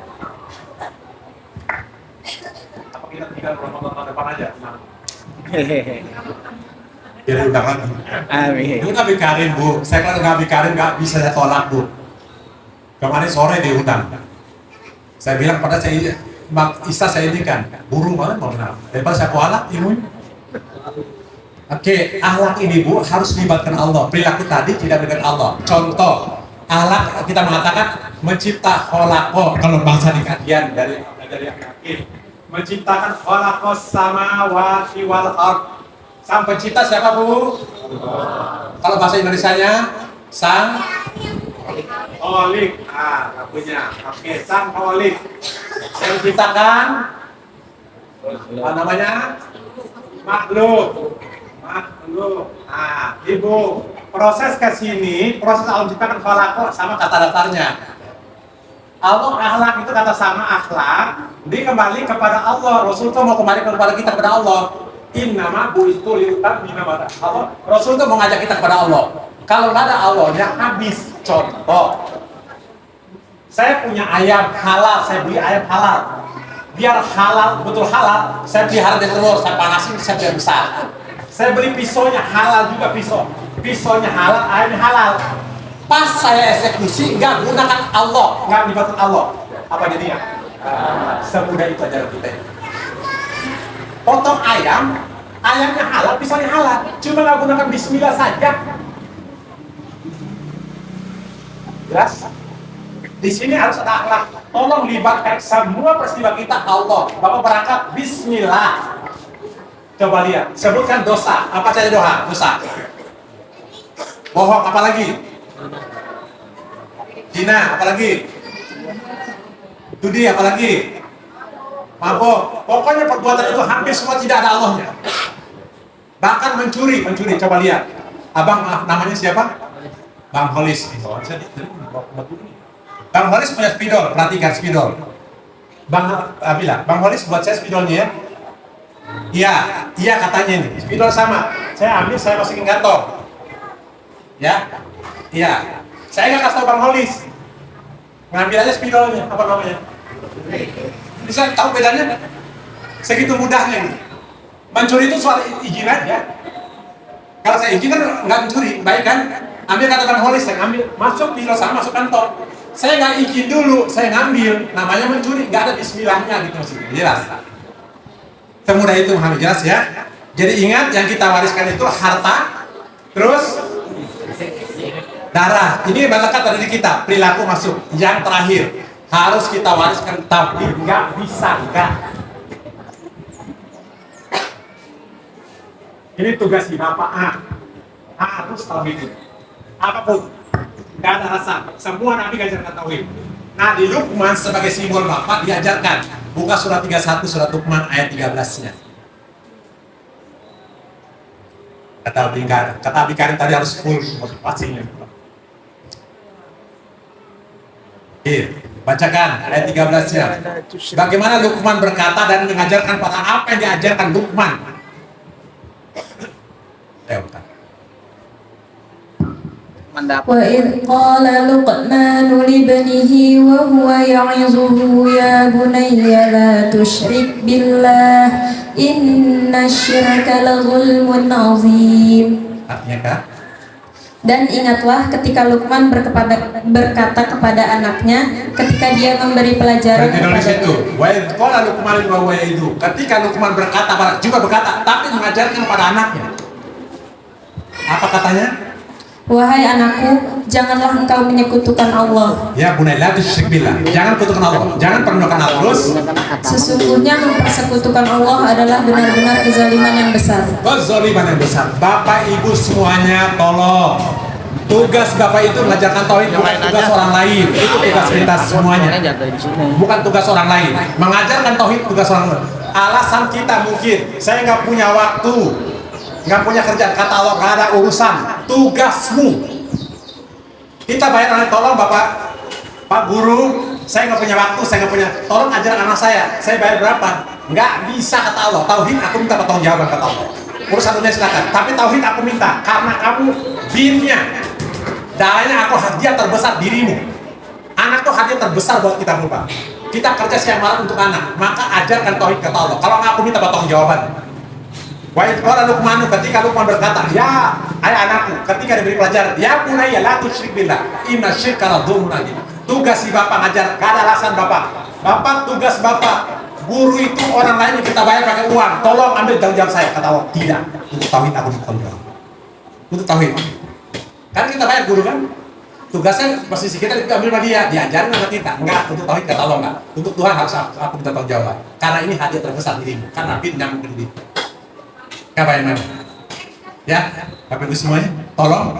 Apa kita tinggal Ramadan tahun depan aja? Biar undang lagi. Amin. Itu Abi Karim, Bu. Saya kalau nggak Abi Karim nggak bisa saya tolak, Bu. Kemarin sore diundang. Saya bilang pada saya, Mak Isa saya ini kan burung banget mau kenal. Daripada saya kualat ilmunya. Oke, akhlak ini Bu harus melibatkan Allah. Perilaku tadi tidak melibatkan Allah. Contoh, akhlak kita mengatakan mencipta kholaqo, kalau bahasa di kajian dari yakin menciptakan kholaqo samawati wal ard. Sang pencipta siapa Bu? Kalau bahasa Indonesianya sang Kholik. Ah, punya. Oke, sang Kholik. Yang menciptakan apa namanya? Makhluk. Ah, Ibu, proses ke sini, proses Allah menciptakan kholaqo sama kata dasarnya. Allah akhlak itu kata sama akhlak, dikembali kepada Allah. Rasul itu mau kembali kepada kita kepada Allah. Innama bu'istu liutammima Allah. Rasul itu mau ngajak kita kepada Allah. Kalau nggak ada Allahnya habis. Contoh, saya punya ayam halal, saya beli ayam halal. Biar halal, betul halal, saya pelihara di telur, saya panasin, saya biar besar. Saya beli pisaunya halal juga pisaunya halal, ayamnya halal. Pas saya eksekusi nggak gunakan Allah, nggak melibatkan Allah, apa jadinya? Semudah itu ajaran kita. Potong ayam, ayamnya halal, pisaunya halal, cuma nggak gunakan Bismillah saja. Jelas? Di sini harus ada akhlak. Tolong libatkan semua peristiwa kita Allah. Bapak berangkat Bismillah. Coba lihat, sebutkan dosa. Apa saja dosa? Bohong, apa lagi? Zina, apa lagi? Judi, apa lagi? Mabok. Pokoknya perbuatan itu hampir semua tidak ada Allahnya. Bahkan mencuri. Coba lihat. Abang namanya siapa? Bang Holis. Bang Holis punya spidol, perhatikan spidol. Bang bilang, Bang Holis buat saya spidolnya ya. Iya katanya ini. Spidol sama. Saya ambil, saya masukin kantong. Ya, iya. Saya nggak kasih tau Bang Holis. Ngambil aja spidolnya, apa namanya? Bisa tahu bedanya? Segitu mudahnya nih. Mencuri itu soal izin aja. Kalau saya izin kan nggak mencuri, baik kan? Ambil kata Bang Holis, saya ambil, masuk spidol sama masuk kantong. Saya nggak izin dulu, saya ngambil, namanya mencuri, nggak ada bismillahnya gitu maksudnya. Jelas? Semudah itu memahami, jelas ya? Jadi ingat, yang kita wariskan itu harta, terus darah. Ini melekat dari kita, perilaku masuk. Yang terakhir, harus kita wariskan tauhid. Nggak bisa, nggak. Ini tugas di Bapak harus tauhid. Apapun, nggak ada rasa. Semua Nabi ngajarkan tauhid. Nah, di Luqman sebagai simbol Bapak diajarkan. Buka surat 31, surat Luqman ayat 13-nya. Kata Abi Karim tadi harus full motivasinya. Bacakan ayat 13-nya. Bagaimana Luqman berkata dan mengajarkan pada apa yang diajarkan Luqman. وإذ قال لقمان لابنه وهو يعظه يا بني لا تشرك بالله إن الشرك لظلم عظيم. Artinya kah? Dan ingatlah ketika Luqman berkata kepada anaknya ketika dia memberi pelajaran kepadanya. Ketika Luqman berkata, tapi mengajarkan pada anaknya. Apa katanya? Wahai anakku, janganlah engkau menyekutukan Allah. Ya bunai la tusyrik billah. Jangan kutukan Allah, jangan perduakan Allah. Terus sesungguhnya mempersekutukan Allah adalah benar-benar kezaliman yang besar. Kezaliman yang besar. Bapak Ibu semuanya tolong. Tugas Bapak itu mengajarkan tauhid, bukan tugas orang lain. Itu tugas kita semuanya. Bukan tugas orang lain. Mengajarkan tauhid tugas orang lain. Alasan kita mungkin saya nggak punya waktu, nggak punya kerjaan, kata Allah nggak ada urusan. Tugasmu. Kita bayar anak, tolong Bapak, Pak Guru, saya nggak punya waktu, saya nggak punya, tolong ajar anak saya bayar berapa? Nggak bisa kata Allah. Tauhid aku minta pertanggungjawaban kata Allah. Urusan dunia silakan, tapi tauhid aku minta karena kamu binnya. Darahnya aku hadiah terbesar dirimu. Anak tuh hadiah terbesar buat kita Bapak. Kita kerja siang malam untuk anak, maka ajarkan tauhid kata Allah. Kalau nggak aku minta pertanggungjawaban. Wa idh qala Luqman, ketika Luqman berkata, ya ayah anakku, ketika diberi pelajaran, ya bunayya la tusyrik billah, inna syirka la dzulmun adzim. Tugas si Bapak ngajar, gak ada alasan Bapak tugas Bapak. Guru itu orang lain yang kita bayar pakai uang, tolong ambil tanggung jawab saya. Kata Allah, tidak, untuk tauhid aku bertanggung jawab. Untuk tauhid. Karena kita bayar guru kan, tugasnya posisi kita ambil sama dia, diajarin sama kita. Enggak, untuk tauhid kata Allah enggak. Untuk Tuhan harus aku minta tanggung jawab. Karena ini hadiah terbesar dirimu, karena Nabi nyambung ke dirimu. Apa yang mana? Ya, Bapak Ibu semuanya, tolong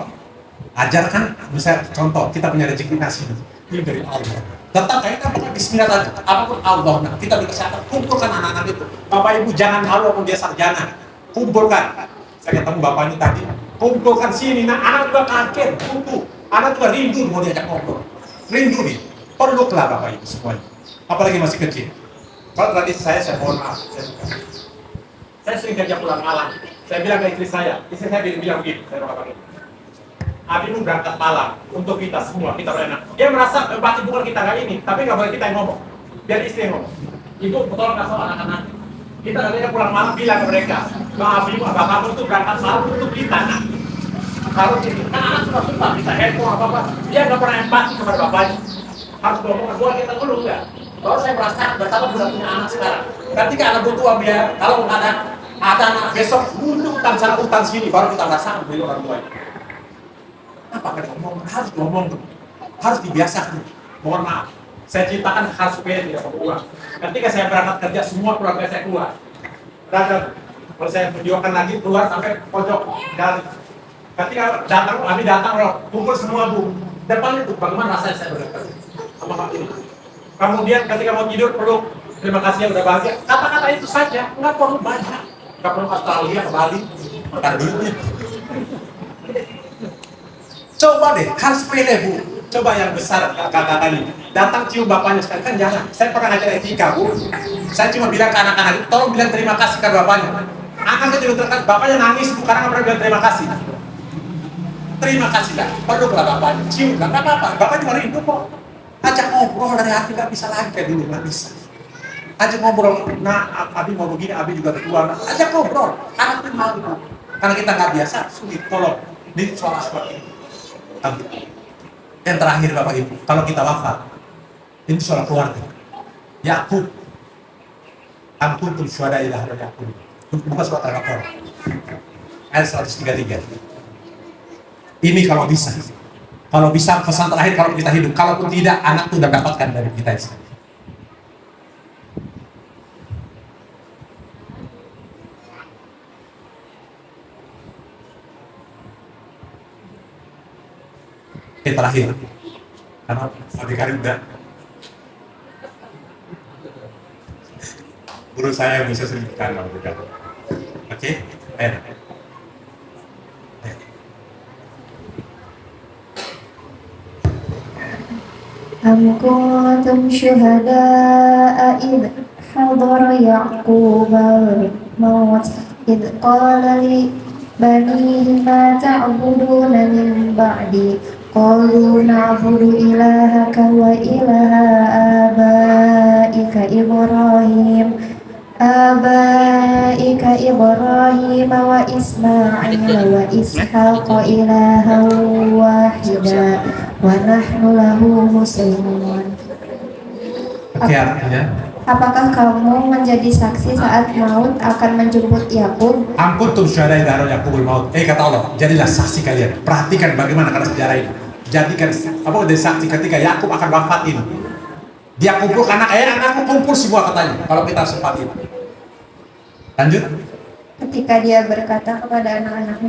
ajarkan. Misalnya contoh, kita punya rezeki nasi ini dari Allah. Tetap kita pakai Bismillah tadi. Apapun Allah, nah, kita dikasih apa? Kumpulkan anak-anak itu. Bapak Ibu jangan malu pun dia sarjana. Kumpulkan. Saya ketemu bapaknya tadi. Kumpulkan sini. Nah, anak juga kaget. Kumpul. Anak juga rindu mau diajak ngobrol. Rindu nih. Perlulah Bapak Ibu semuanya. Apalagi masih kecil. Kalau tradisi saya mohon maaf. Saya sering kerja pulang malam. Saya bilang ke istri saya bilang begini, saya bapak ini. Abimu berangkat malam untuk kita semua, kita berenak. Dia merasa empati bukan kita nggak ini, tapi nggak boleh kita yang ngomong. Biar istri yang ngomong. Ibu tolong kasih anak-anak. Kita nantinya pulang malam bilang ke mereka, Bang Abimu, bapakmu itu berangkat malam untuk kita. Nah, harus ini. Kan anak suka bisa handphone apa-apa. Dia nggak pernah empati kepada bapaknya. Harus ngomong buat kita dulu nggak? Baru saya merasa betapa sudah punya anak sekarang. Ketika anak butuh biar kalau ada anak besok butuh utang sana utang sini, baru kita merasakan beli orang tua. Apa kan ngomong harus ngomong tuh, harus dibiasakan. Mohon maaf, saya ciptakan hal supaya tidak berulang. Ketika saya berangkat kerja, semua keluarga saya keluar. Dan kalau saya perjuangkan lagi keluar sampai pojok dan ketika datang, kami datang kumpul semua Bu. Depan itu bagaimana rasanya saya berangkat sama Pak ini. Kemudian ketika mau tidur perlu terima kasih yang udah bahagia. Kata-kata itu saja, nggak perlu banyak. Nggak perlu Australia ke Bali. Ada duitnya. Coba deh, hal sepele bu. Coba yang besar kakak tadi datang cium bapaknya sekali, kan jangan. Saya pernah ngajar etika bu. Saya cuma bilang ke anak-anak itu, tolong bilang terima kasih ke bapaknya. Anaknya juga terkait, bapaknya nangis bu karena nggak pernah bilang terima kasih. Terima kasih lah, perlu lah bapaknya, cium lah, nggak apa-apa. Bapak juga rindu kok. Ajak ngobrol dari hati, nggak bisa lagi kayak dulu, nggak bisa. Ajak ngobrol, nah Abi mau begini, Abi juga ketua. Ajak ngobrol, anak itu mau bu. Karena kita nggak biasa, sulit. Tolong, ini soal seperti ini. Yang terakhir Bapak Ibu, kalau kita wafat, ini soal keluarga. Yakub, amkuntum syuhada ila hadza Yakub. Bukan surat Al-Baqarah. Ayat 133. Ini kalau bisa pesan terakhir kalau kita hidup. Kalaupun tidak, anak itu udah dapatkan dari kita ini. Oke, terakhir karena Abi Karim udah guru saya yang bisa sedikitkan Abi Karim. Oke, ayo. أم كنتم شهداء إذ حضر يعقوب الموت إذ قال لبنيه ما تعبدون من بعدي قالوا نعبد إلهك وإله آبائك إبراهيم وإسماعيل وإسحاق إلها واحدا ونحن له مسلمون. Oke, artinya Apakah kamu menjadi saksi saat maut akan menjemput Yakub? amkuntum syuhada idza hadara Yakubul maut. Kata Allah, jadilah saksi kalian. Perhatikan bagaimana karena sejarah ini. Jadikan jadi saksi ketika Yakub akan wafat ini. Dia kumpul anakku kumpul semua katanya. Kalau kita sempat itu. Lanjut. Ketika dia berkata kepada anak-anaknya,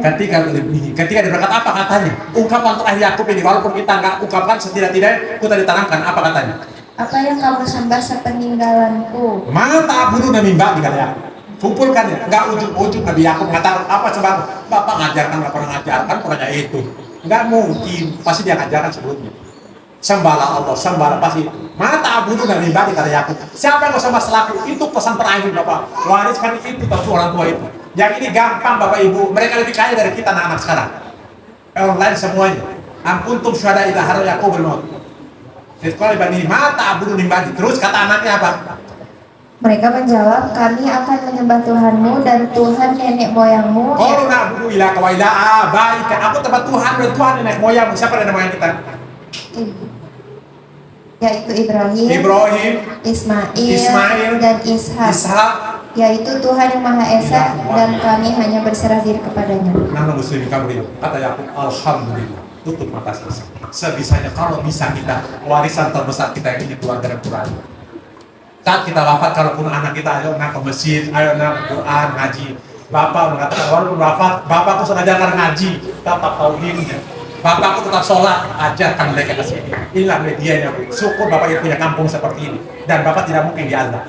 Ketika dia berkata apa katanya? Ungkapan terakhir Yakub ini, walaupun kita nggak ungkapkan setidak-tidaknya, kita ditanamkan apa katanya? apa yang kamu sembah sepeninggalanku? Mata bunuh dan mimba di kalian. Kumpulkan ya, nggak ujung-ujung Nabi Yakub mengatakan apa sebab Bapak ngajarkan nggak pernah ngajarkan pokoknya itu. Nggak mungkin, pasti dia ngajarkan sebelumnya. Sembahlah Allah, sembahlah pasti itu. Mata bunuh dan mimba di kalian Yakub. Siapa yang mau sembah selaku? Itu pesan terakhir Bapak. Wariskan itu tahu orang tua itu. Yang ini gampang Bapak Ibu, mereka lebih kaya dari kita anak-anak sekarang. Online semuanya. Ampuntum syuhada idza hadara Yakubul maut. Sekolah ibani mata bunuh nimbadi. Terus kata anaknya apa? Mereka menjawab, kami akan menyembah Tuhanmu dan Tuhan nenek moyangmu. Kalau nak bunuh ilah kawaila baik. Aku tempat Tuhan dan Tuhan nenek moyangmu. Siapa nenek moyang kita? Yaitu Ibrahim, Ismail dan Ishak. Yaitu Tuhan yang Maha Esa dan kami hanya berserah diri kepadanya. Nama muslim kamu kata Yakub, alhamdulillah. Tutup mata sebisanya. Kalau bisa kita warisan terbesar kita ini keluar dari Quran. Saat kita wafat, kalaupun anak kita ayo nak ke masjid, ayo nak ke Quran, ngaji. Bapak mengatakan walaupun wafat, bapakku sudah ajarkan ngaji, tetap tauhidnya. Bapakku tetap sholat, ajarkan mereka ke sini. Inilah medianya. Syukur bapak itu punya kampung seperti ini dan bapak tidak mungkin diazab.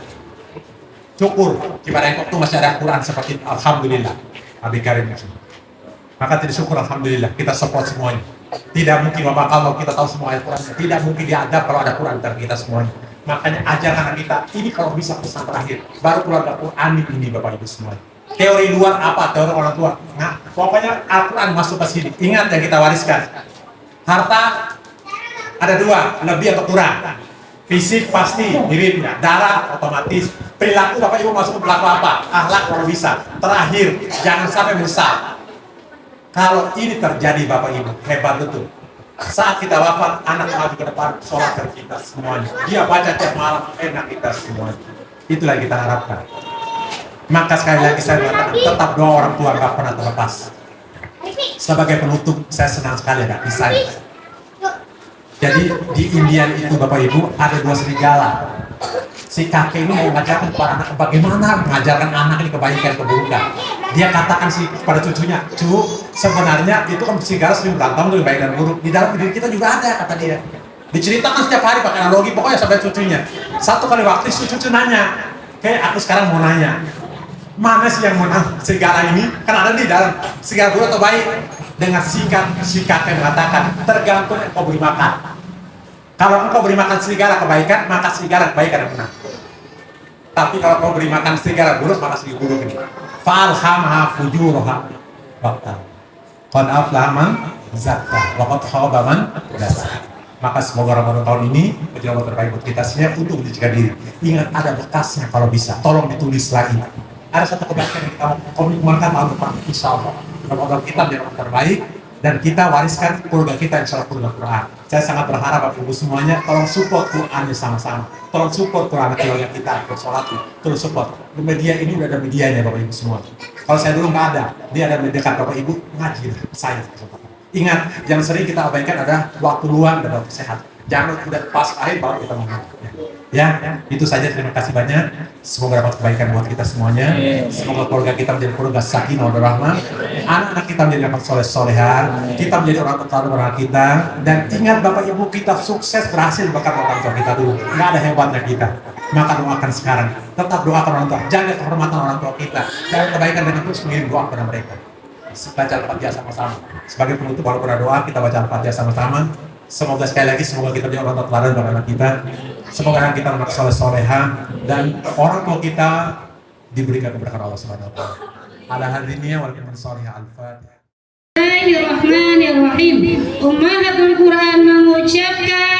Syukur Cibarengkok itu masih ada Quran seperti itu. Alhamdulillah. Abi Karim. Maka tidak syukur alhamdulillah kita support semuanya. Tidak mungkin Bapak kalau kita tahu semua ayat Quran, tidak mungkin diadab kalau ada Quran dari kita semuanya. Makanya ajarkan kita ini kalau bisa pesan terakhir. Baru keluarga Quran ini Bapak Ibu semuanya. Teori luar apa? Teori orang tua. Nah, pokoknya Al-Quran masuk ke sini. Ingat yang kita wariskan. Harta ada dua, lebih atau kurang. Fisik pasti miripnya, darah otomatis. Perilaku Bapak Ibu masuk ke perilaku apa? Akhlak kalau bisa. Terakhir, jangan sampai menyesal. Kalau ini terjadi Bapak Ibu, hebat betul. Saat kita wafat, anak maju ke depan, sholat ke kita semuanya. Dia baca tiap malam, enak kita semuanya. Itulah yang kita harapkan. Maka sekali lagi saya mengatakan, tetap doa orang tua gak pernah terlepas. Sebagai penutup, saya senang sekali ada kisah. Jadi di India itu Bapak Ibu ada dua serigala. Si kakek ini mau mengajarkan kepada anak bagaimana mengajarkan anak ini kebaikan keburukan. Dia katakan pada cucunya, sebenarnya itu kan serigala sering berantem dengan baik dan buruk. Di dalam diri kita juga ada kata dia. Diceritakan setiap hari pakai analogi pokoknya sampai cucunya. Satu kali waktu cucu nanya, kayak aku sekarang mau nanya, Mana sih yang menang segala ini? Kan ada di dalam segala buruk atau baik. Dengan sikat yang mengatakan tergantung engkau beri makan. Kalau engkau beri makan segala kebaikan, maka segala kebaikan yang menang. Tapi kalau kau beri makan segala buruk, maka segala buruk ini. Falhamha fujuroha waqta. Qad aflaha man zakka wa qad khaba man dassaha. Maka semoga Ramadan tahun ini menjadi Ramadan terbaik buat kita semua untuk menjaga diri. Ingat ada bekasnya kalau bisa, tolong ditulis lagi. Ada satu kebaikan yang kita komitmenkan tahun depan, insya Allah Ramadan kita menjadi Ramadan terbaik dan kita wariskan keluarga kita insya Allah keluarga Quran. Saya sangat berharap Bapak Ibu semuanya tolong support Qurannya sama-sama, tolong support Quran keluarga kita bersolat, tolong support. Di media ini udah ada medianya Bapak Ibu semua. Kalau saya dulu nggak ada, dia ada media dekat Bapak Ibu ngaji saya. Ingat, yang sering kita abaikan adalah waktu luang dan waktu sehat. Jangan udah pas akhir baru kita ngomong. Ya, itu saja. Terima kasih banyak. Semoga dapat kebaikan buat kita semuanya. Semoga keluarga kita menjadi keluarga sakinah wa rahmah. Anak-anak kita menjadi anak soleh-solehan. Kita menjadi orang tertarik orang kita. Dan ingat Bapak Ibu kita sukses berhasil berkat orang tua kita dulu. Nggak ada hebatnya kita. Maka doakan sekarang. Tetap doakan orang tua. Jaga kehormatan orang tua kita. Dan kebaikan dengan terus mengirim doa kepada mereka. Baca Al-Fatihah sama-sama. Sebagai penutup walaupun ada doa, kita baca Al-Fatihah sama-sama. Semoga sekali lagi, semoga kita menjadi orang teladan bagi anak kita. Semoga anak kita anak soleh-soleha dan orang tua kita diberikan keberkahan Allah Subhanahu wa taala. Ala hadhihi wal iman salih al-Fatihah. Bismillahirrahmanirrahim. Ummahatul Quran mengucapkan